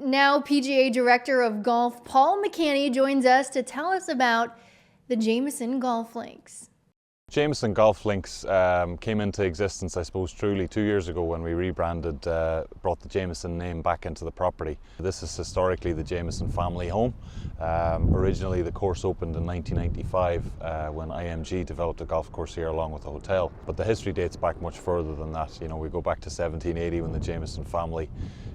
Now PGA Director of Golf Paul McCanny joins us to tell us about the Jameson Golf Links. Jameson Golf Links came into existence, I suppose, truly 2 years ago when we rebranded, brought the Jameson name back into the property. This is historically the Jameson family home. Originally the course opened in 1995 when IMG developed a golf course here along with a hotel. But the history dates back much further than that. You know, we go back to 1780 when the Jameson family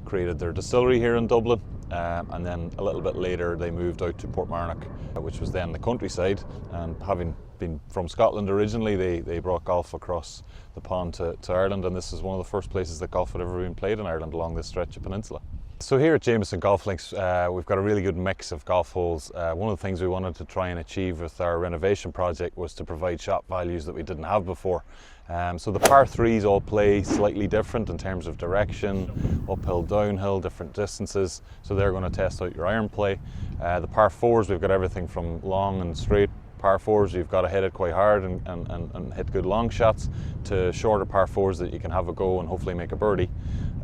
created their distillery here in Dublin. And then a little bit later they moved out to Portmarnock, which was then the countryside, and having been from Scotland originally, they brought golf across the pond to Ireland, and this is one of the first places that golf had ever been played in Ireland along this stretch of peninsula. So here at Jameson Golf Links, we've got a really good mix of golf holes. One of the things we wanted to try and achieve with our renovation project was to provide shot values that we didn't have before. So the par 3s all play slightly different in terms of direction, uphill, downhill, different distances, so they're going to test out your iron play. The par 4s, we've got everything from long and straight par 4s, you've got to hit it quite hard and hit good long shots, to shorter par 4s that you can have a go and hopefully make a birdie.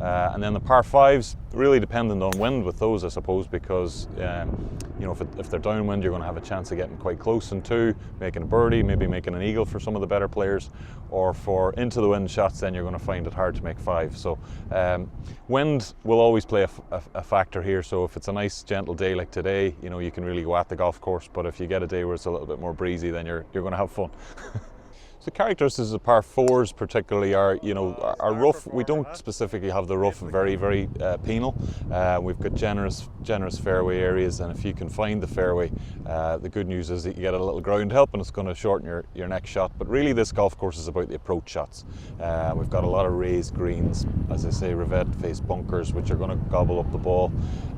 And then the par 5s, really dependent on wind with those, I suppose, because you know, if they're downwind, you're going to have a chance of getting quite close in 2, making a birdie, maybe making an eagle for some of the better players, or for into the wind shots, then you're going to find it hard to make 5. So wind will always play a factor here. So if it's a nice gentle day like today, you know, you can really go at the golf course. But if you get a day where it's a little bit more breezy, then you're going to have fun. So the characteristics of par 4s particularly are, you know, our rough, we don't specifically have the rough very penal. We've got generous fairway areas, and if you can find the fairway, the good news is that you get a little ground help and it's going to shorten your next shot. But really this golf course is about the approach shots. We've got a lot of raised greens, as I say, revet face bunkers, which are going to gobble up the ball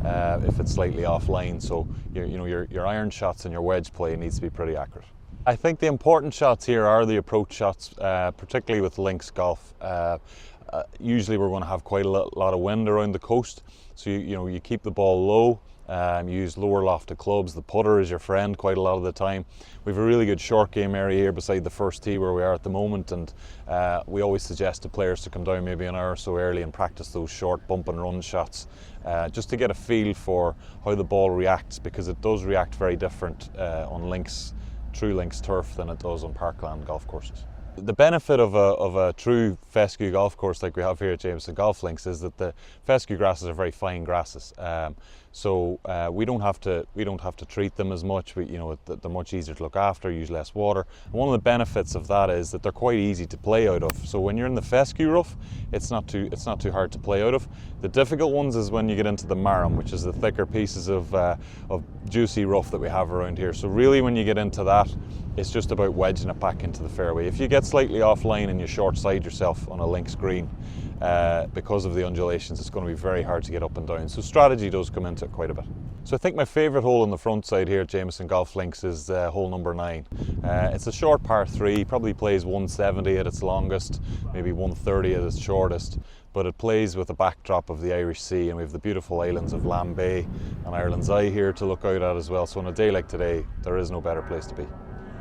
if it's slightly offline. So your iron shots and your wedge play needs to be pretty accurate. I think the important shots here are the approach shots, particularly with links golf. Usually we're going to have quite a lot of wind around the coast, so you keep the ball low. You use lower lofted clubs. The putter is your friend quite a lot of the time. We have a really good short game area here beside the first tee where we are at the moment, and we always suggest to players to come down maybe an hour or so early and practice those short bump and run shots, just to get a feel for how the ball reacts, because it does react very different on links, true links turf, than it does on parkland golf courses. The benefit of a true fescue golf course like we have here at Jameson Golf Links is that the fescue grasses are very fine grasses, so we don't have to treat them as much. They're much easier to look after, use less water. And one of the benefits of that is that they're quite easy to play out of. So when you're in the fescue rough, it's not too hard to play out of. The difficult ones is when you get into the marram, which is the thicker pieces of juicy rough that we have around here. So really, when you get into that, it's just about wedging it back into the fairway. If you get slightly offline and you short side yourself on a links green, because of the undulations, it's going to be very hard to get up and down. So strategy does come into it quite a bit. So I think my favourite hole on the front side here at Jameson Golf Links is hole number 9. It's a short par 3, probably plays 170 at its longest, maybe 130 at its shortest, but it plays with a backdrop of the Irish Sea, and we have the beautiful islands of Lamb Bay and Ireland's Eye here to look out at as well. So on a day like today, there is no better place to be.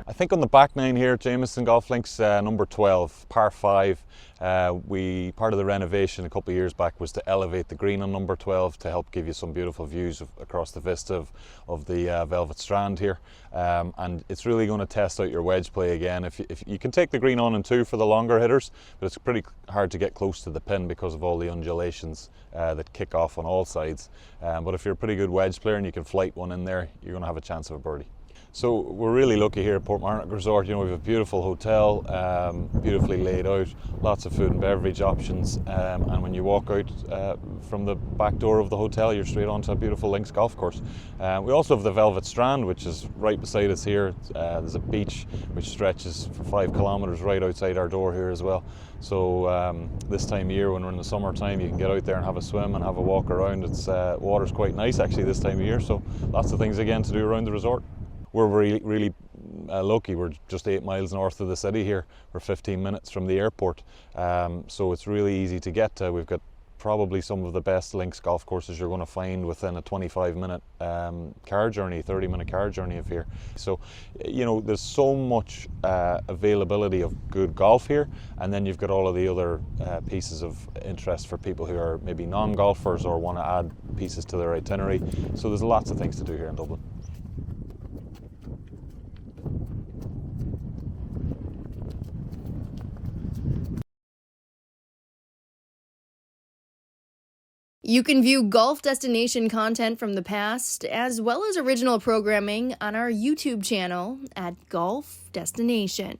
I think on the back 9 here at Jameson Golf Links, number 12, par 5, part of the renovation a couple of years back was to elevate the green on number 12 to help give you some beautiful views across the vista of the Velvet Strand here, and it's really going to test out your wedge play again. If you can take the green on in 2 for the longer hitters, but it's pretty hard to get close to the pin because of all the undulations that kick off on all sides. But if you're a pretty good wedge player and you can flight one in there, you're going to have a chance of a birdie. So we're really lucky here at Portmarnock Resort. We have a beautiful hotel, beautifully laid out, lots of food and beverage options, and when you walk out from the back door of the hotel, you're straight onto a beautiful links golf course. We also have the Velvet Strand, which is right beside us here. There's a beach which stretches for 5 kilometres right outside our door here as well. So this time of year, when we're in the summertime, you can get out there and have a swim and have a walk around. Water's quite nice actually this time of year, so lots of things again to do around the resort. We're really lucky. We're just 8 miles north of the city here. We're 15 minutes from the airport, so it's really easy to get to. We've got probably some of the best links golf courses you're going to find within a 25-minute car journey, 30-minute car journey of here. So, you know, there's so much availability of good golf here, and then you've got all of the other pieces of interest for people who are maybe non-golfers or want to add pieces to their itinerary. So there's lots of things to do here in Dublin. You can view golf destination content from the past, as well as original programming on our YouTube channel at Golf Destination.